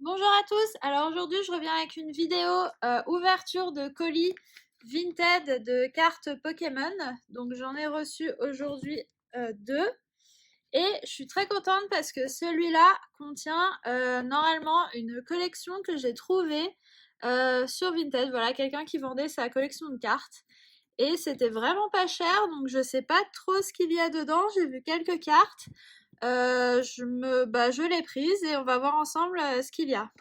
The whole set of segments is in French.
Bonjour à tous, alors aujourd'hui je reviens avec une vidéo ouverture de colis Vinted de cartes Pokémon. Donc j'en ai reçu aujourd'hui deux et je suis très contente parce que celui-là contient normalement une collection que j'ai trouvée sur Vinted. Voilà, quelqu'un qui vendait sa collection de cartes et c'était vraiment pas cher, donc je sais pas trop ce qu'il y a dedans. J'ai vu quelques cartes, je l'ai prise et on va voir ensemble ce qu'il y a.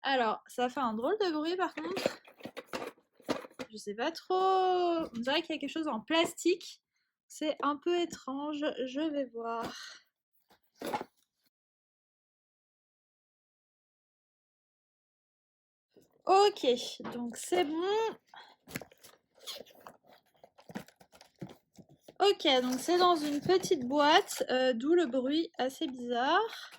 Alors, ça fait un drôle de bruit par contre. Je sais pas trop. On dirait qu'il y a quelque chose en plastique. C'est un peu étrange. Je vais voir. Ok, donc c'est bon. Ok, donc c'est dans une petite boîte, d'où le bruit assez bizarre.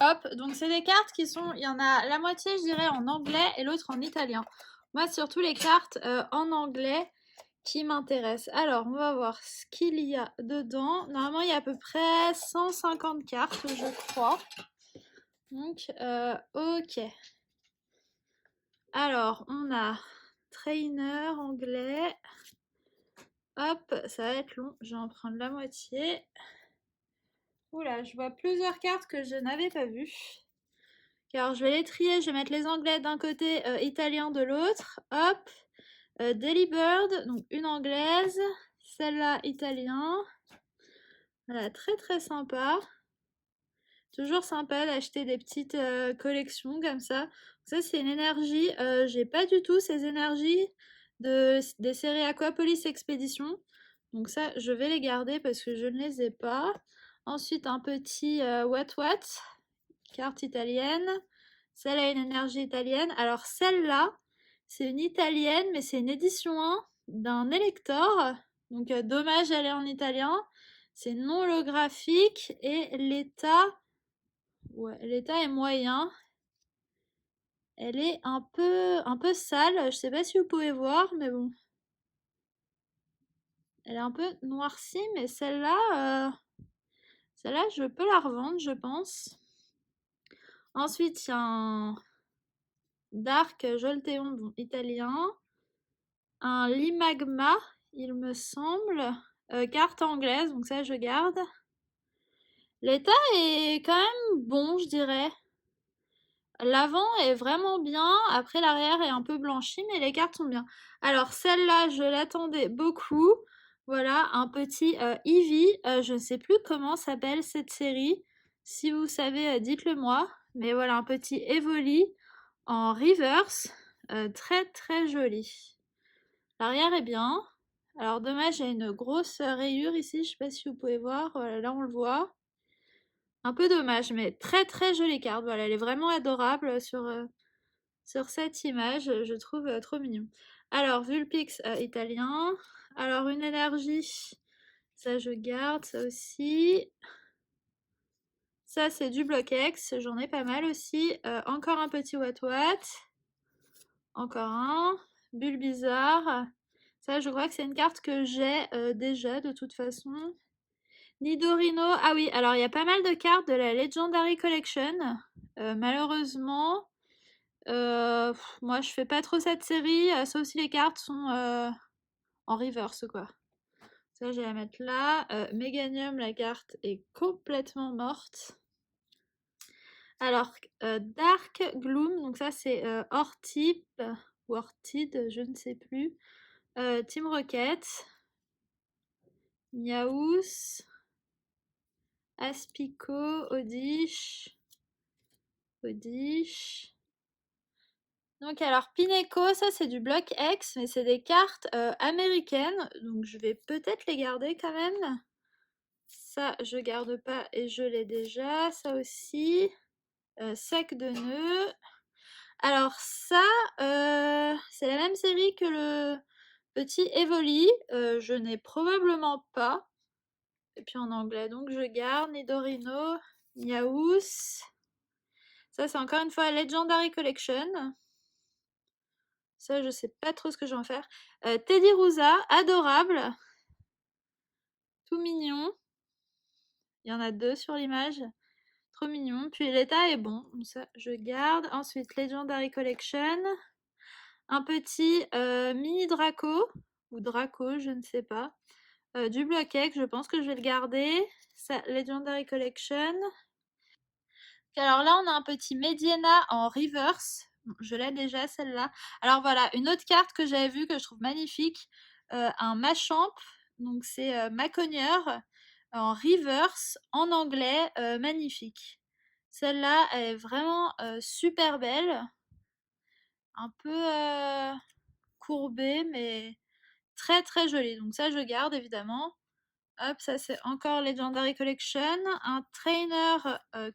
Hop, donc c'est des cartes qui sont, il y en a la moitié je dirais en anglais et l'autre en italien. Moi surtout les cartes en anglais qui m'intéressent. Alors on va voir ce qu'il y a dedans. Normalement il y a à peu près 150 cartes je crois. Donc ok. Alors on a trainer anglais. Hop, ça va être long, je vais en prendre la moitié. Oula, je vois plusieurs cartes que je n'avais pas vues. Alors, je vais les trier, je vais mettre les anglais d'un côté, italien de l'autre. Hop. Daily Bird, donc une anglaise. Celle-là, italien. Voilà, très très sympa. Toujours sympa d'acheter des petites collections comme ça. Ça, c'est une énergie. J'ai pas du tout ces énergies des séries Aquapolis Expedition. Donc ça, je vais les garder parce que je ne les ai pas. Ensuite, un petit What What, carte italienne. Celle a une énergie italienne. Alors celle-là, c'est une italienne, mais c'est une édition 1 d'un Elector. Donc dommage, elle est en italien. C'est non holographique et l'état est moyen. Elle est un peu sale. Je sais pas si vous pouvez voir, mais bon. Elle est un peu noircie, mais celle-là, je peux la revendre, je pense. Ensuite, il y a un Dark Jolteon, bon, italien. Un Limagma, il me semble. Carte anglaise, donc ça, je garde. L'état est quand même bon, je dirais. L'avant est vraiment bien, après l'arrière est un peu blanchi, mais les cartes sont bien. Alors celle-là, je l'attendais beaucoup. Voilà, un petit Eevee. Je ne sais plus comment s'appelle cette série. Si vous savez, dites-le moi. Mais voilà, un petit Evoli en reverse. Très très joli. L'arrière est bien. Alors dommage, il y a une grosse rayure ici, je sais pas si vous pouvez voir. Voilà, là on le voit. Un peu dommage, mais très très jolie carte. Voilà, elle est vraiment adorable sur cette image, je trouve trop mignon. Alors, Vulpix italien. Alors, une énergie, ça je garde, ça aussi. Ça, c'est du Block-X, j'en ai pas mal aussi. Encore un petit What What. Encore un. Bulbizarre. Ça, je crois que c'est une carte que j'ai déjà de toute façon. Nidorino. Ah oui, alors il y a pas mal de cartes de la Legendary Collection. Malheureusement, moi je fais pas trop cette série, sauf si les cartes sont en reverse quoi. Ça, je vais la mettre là. Meganium, la carte est complètement morte. Alors, Dark Gloom, donc ça c'est Ortip ou Ortide, je ne sais plus. Team Rocket. Niaous. Aspico, Odish. Donc alors Pineco, ça c'est du bloc X, mais c'est des cartes américaines, donc je vais peut-être les garder quand même. Ça je garde pas et je l'ai déjà, ça aussi. Sac de nœuds. Alors ça, c'est la même série que le petit Evoli, je n'ai probablement pas. Et puis en anglais, donc je garde Nidorino, Niaous. Ça c'est encore une fois Legendary Collection. Ça, je sais pas trop ce que je vais en faire. Teddiursa, adorable. Tout mignon. Il y en a deux sur l'image. Trop mignon. Puis l'état est bon, donc ça je garde. Ensuite, Legendary Collection. Un petit mini Draco, ou Draco, je ne sais pas. Du Block-X, je pense que je vais le garder. Ça, Legendary Collection. Alors là, on a un petit Mediana en reverse. Je l'ai déjà, celle-là. Alors voilà, une autre carte que j'avais vue, que je trouve magnifique. Un Machamp. Donc c'est Macogneur en reverse, en anglais, magnifique. Celle-là, elle est vraiment super belle. Un peu courbée, mais très très jolie. Donc ça, je garde évidemment. Hop, ça c'est encore Legendary Collection. Un trainer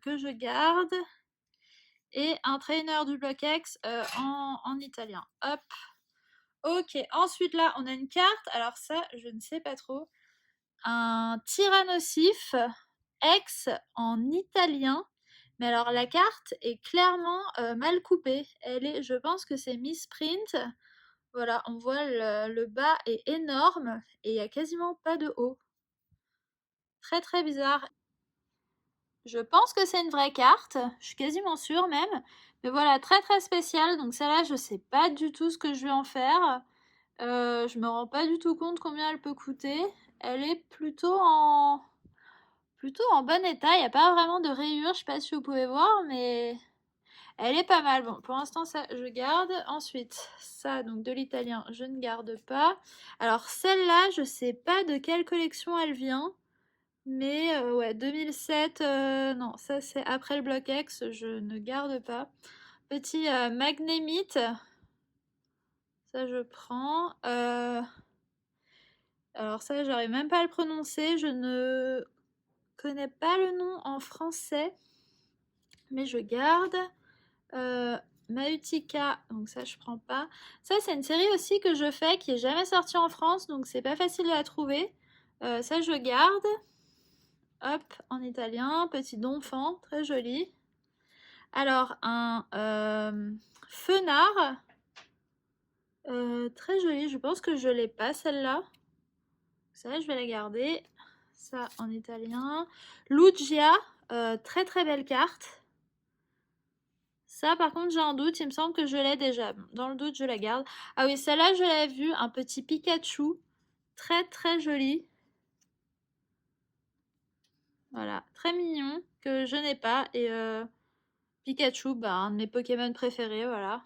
que je garde. Et un trainer du Block X en italien. Hop. Ok, ensuite là, on a une carte. Alors ça, je ne sais pas trop. Un Tyrannosif X en italien. Mais alors la carte est clairement mal coupée. Elle est, je pense que c'est misprint. Voilà, on voit le bas est énorme et il n'y a quasiment pas de haut. Très très bizarre. Je pense que c'est une vraie carte, je suis quasiment sûre même. Mais voilà, très très spéciale. Donc celle-là, je sais pas du tout ce que je vais en faire. Je me rends pas du tout compte combien elle peut coûter. Elle est plutôt en bon état. Il n'y a pas vraiment de rayures, je sais pas si vous pouvez voir, mais elle est pas mal. Bon, pour l'instant, ça, je garde. Ensuite, ça, donc de l'italien, je ne garde pas. Alors celle-là, je sais pas de quelle collection elle vient. Mais ouais, 2007, non, ça c'est après le Block X, je ne garde pas. Petit Magnémite, ça je prends. Alors ça, j'arrive même pas à le prononcer, je ne connais pas le nom en français, mais je garde. Mautica, donc ça je prends pas. Ça c'est une série aussi que je fais qui est jamais sortie en France, donc c'est pas facile de la trouver. Ça je garde. Hop, en italien, petit donfant, très joli. Alors, un Fenard, très joli, je pense que je l'ai pas celle-là. Ça, je vais la garder. Ça, en italien. Lugia, très très belle carte. Ça, par contre, j'ai un doute, il me semble que je l'ai déjà. Dans le doute, je la garde. Ah oui, celle-là, je l'avais vue, un petit Pikachu. Très très joli. Voilà, très mignon, que je n'ai pas. Et Pikachu, bah, un de mes Pokémon préférés, voilà.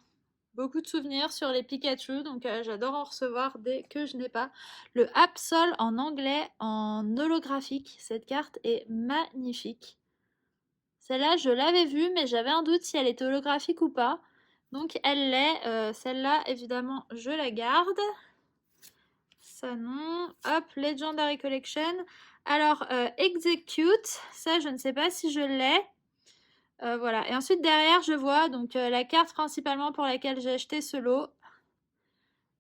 Beaucoup de souvenirs sur les Pikachu, donc j'adore en recevoir dès que je n'ai pas. Le Absol en anglais, en holographique. Cette carte est magnifique. Celle-là, je l'avais vue, mais j'avais un doute si elle était holographique ou pas. Donc elle l'est. Celle-là, évidemment, je la garde. Ça non. Hop, Legendary Collection. Alors, Execute, ça je ne sais pas si je l'ai. Voilà. Et ensuite derrière, je vois donc la carte principalement pour laquelle j'ai acheté ce lot.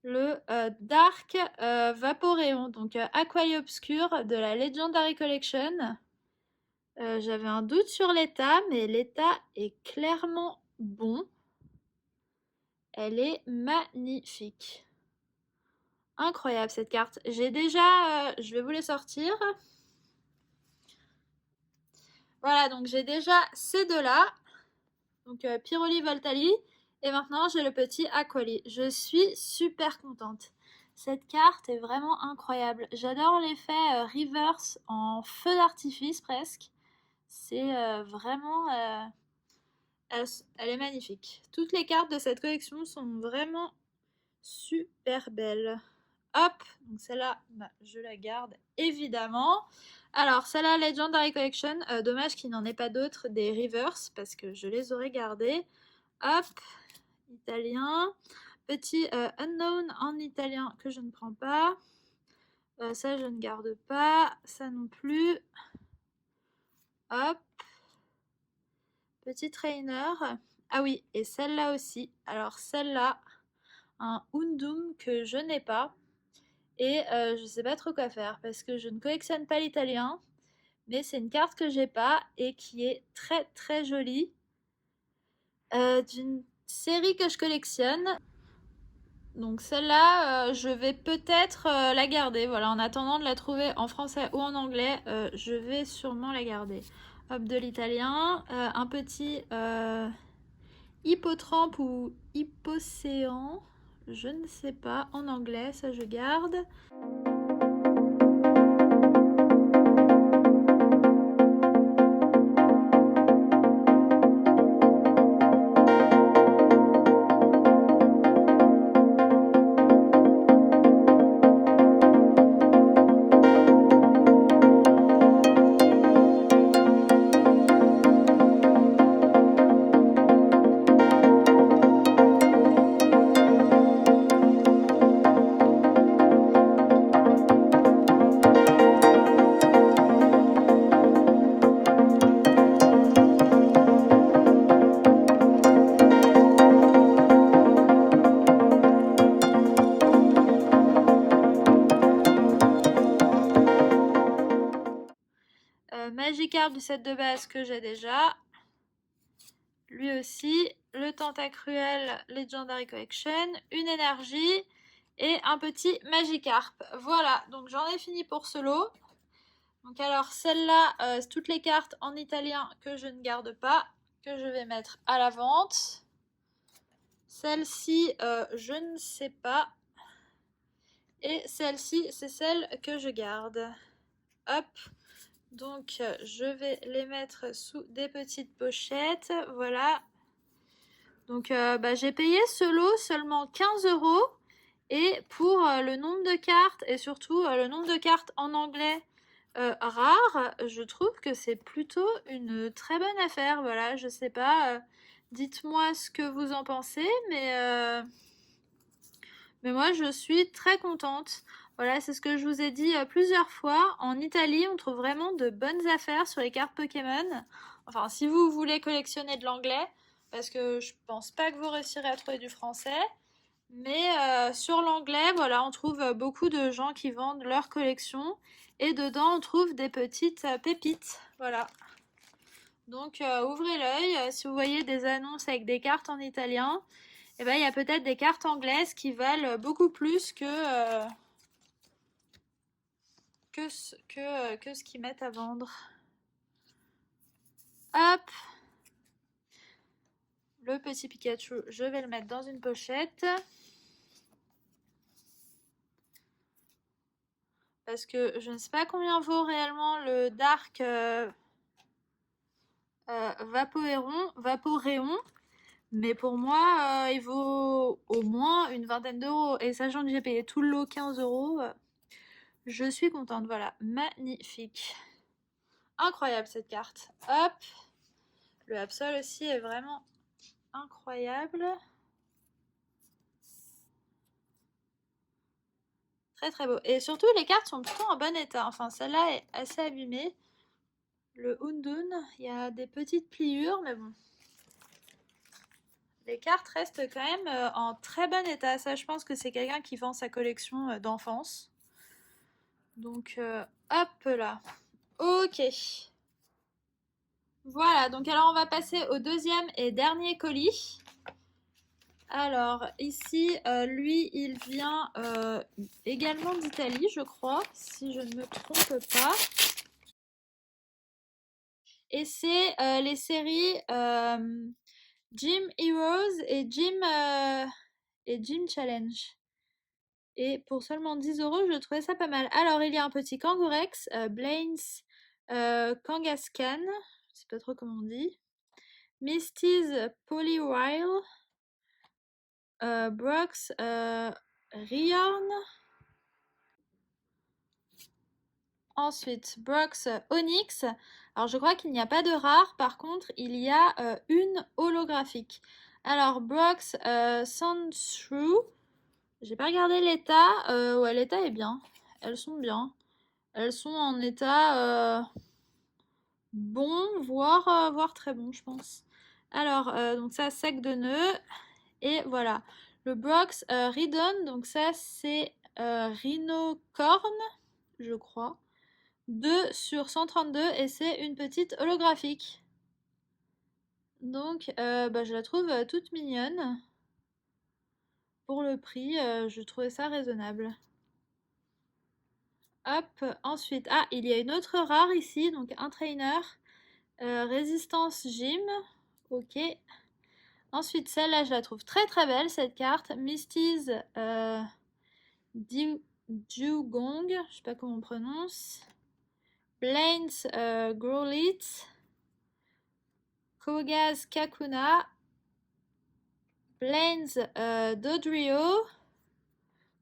Le Dark Vaporeon, donc Aquaobscur de la Legendary Collection. J'avais un doute sur l'état, mais l'état est clairement bon. Elle est magnifique. Incroyable cette carte. J'ai déjà, je vais vous les sortir. Voilà, donc j'ai déjà ces deux-là. Donc Pyroli Voltali. Et maintenant j'ai le petit Aquali. Je suis super contente. Cette carte est vraiment incroyable. J'adore l'effet reverse en feu d'artifice presque. C'est vraiment... elle est magnifique. Toutes les cartes de cette collection sont vraiment super belles. Hop, donc celle-là, bah, je la garde évidemment. Alors, celle-là, Legendary Collection. Dommage qu'il n'en ait pas d'autres des reverse parce que je les aurais gardées. Hop, italien. Petit Unknown en italien que je ne prends pas. Ça, je ne garde pas. Ça non plus. Hop. Petit trainer. Ah oui, et celle-là aussi. Alors, celle-là, un Undum que je n'ai pas. Et je ne sais pas trop quoi faire parce que je ne collectionne pas l'italien. Mais c'est une carte que j'ai pas et qui est très très jolie. D'une série que je collectionne. Donc celle-là, je vais peut-être la garder. Voilà, en attendant de la trouver en français ou en anglais, je vais sûrement la garder. Hop, de l'italien. Un petit hippotrampe ou hippocéan. Je ne sais pas. En anglais, ça je garde. Magikarp du set de base que j'ai déjà. Lui aussi. Le Tentacruel Legendary Collection. Une énergie. Et un petit Magikarp. Voilà, donc j'en ai fini pour ce lot. Donc alors celle-là, toutes les cartes en italien que je ne garde pas, que je vais mettre à la vente. Celle-ci, je ne sais pas. Et celle-ci, c'est celle que je garde. Hop. Donc je vais les mettre sous des petites pochettes. Voilà. Donc j'ai payé ce lot seulement 15 €. Et pour le nombre de cartes et surtout le nombre de cartes en anglais rares, je trouve que c'est plutôt une très bonne affaire. Voilà, je sais pas, dites-moi ce que vous en pensez, mais moi je suis très contente. Voilà, c'est ce que je vous ai dit plusieurs fois. En Italie, on trouve vraiment de bonnes affaires sur les cartes Pokémon. Enfin, si vous voulez collectionner de l'anglais, parce que je pense pas que vous réussirez à trouver du français. Mais sur l'anglais, voilà, on trouve beaucoup de gens qui vendent leur collection. Et dedans, on trouve des petites pépites. Voilà. Donc, ouvrez l'œil. Si vous voyez des annonces avec des cartes en italien, eh ben, il y a peut-être des cartes anglaises qui valent beaucoup plus que ce qu'ils mettent à vendre. Hop. Le petit Pikachu, je vais le mettre dans une pochette. Parce que je ne sais pas combien vaut réellement le Dark Vaporéon. Mais pour moi, il vaut au moins une vingtaine d'euros. Et sachant que j'ai payé tout le lot 15 €, je suis contente. Voilà, magnifique. Incroyable cette carte. Hop. Le Absol aussi est vraiment incroyable. Très très beau. Et surtout, les cartes sont plutôt en bon état. Enfin, celle-là est assez abîmée. Le Houndoun, il y a des petites pliures, mais bon. Les cartes restent quand même en très bon état. Ça, je pense que c'est quelqu'un qui vend sa collection d'enfance. Donc, hop là. Ok. Voilà, donc alors on va passer au deuxième et dernier colis. Alors, ici, lui, il vient également d'Italie, je crois, si je ne me trompe pas. Et c'est les séries Gym Heroes et Gym Challenge. Et pour seulement 10 €, je trouvais ça pas mal. Alors, il y a un petit Kangourex, Blaine's Kangaskhan, je sais pas trop comment on dit. Misty's Poliwhirl, Brock's Rhyhorn. Ensuite, Brock's Onyx. Alors, je crois qu'il n'y a pas de rare. Par contre, il y a une holographique. Alors, Brock's Sandshrew. J'ai pas regardé l'état. Ouais, l'état est bien. Elles sont bien. Elles sont en état bon, voire très bon, je pense. Alors, donc ça, sec de nœud. Et voilà. Le Brock's Ridon, donc ça, c'est Rhinocorn, je crois. 2 sur 132 et c'est une petite holographique. Donc, je la trouve toute mignonne. Pour le prix, je trouvais ça raisonnable. Hop, ensuite, il y a une autre rare ici, donc un trainer. Résistance Gym. Ok. Ensuite, celle-là, je la trouve très très belle, cette carte. Misty's Dugong, je sais pas comment on prononce. Blaine's Growlit. Koga's Kakuna. Blaine's Dodrio.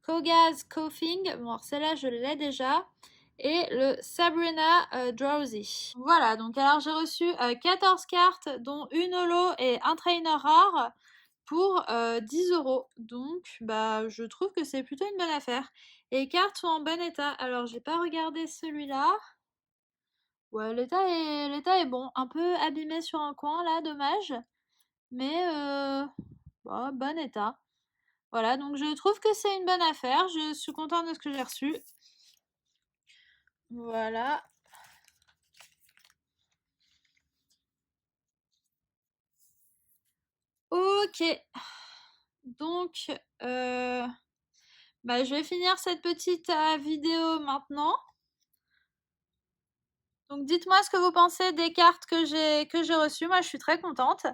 Koga's Coughing. Bon, alors celle-là, je l'ai déjà. Et le Sabrina Drowsy. Voilà, donc alors j'ai reçu 14 cartes, dont une holo et un trainer rare pour 10 €. Donc, bah, je trouve que c'est plutôt une bonne affaire. Et les cartes sont en bon état. Alors, j'ai pas regardé celui-là. Ouais, l'état est bon. Un peu abîmé sur un coin, là, dommage. Mais, bah, bon état. Voilà, donc je trouve que c'est une bonne affaire. Je suis contente de ce que j'ai reçu. Voilà. Ok. Donc, bah, je vais finir cette petite vidéo maintenant. Donc dites-moi ce que vous pensez des cartes que j'ai reçues. Moi, je suis très contente.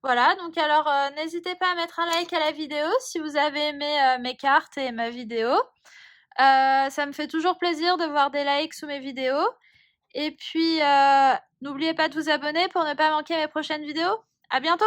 Voilà, donc alors n'hésitez pas à mettre un like à la vidéo si vous avez aimé mes cartes et ma vidéo. Ça me fait toujours plaisir de voir des likes sous mes vidéos. Et puis, n'oubliez pas de vous abonner pour ne pas manquer mes prochaines vidéos. À bientôt!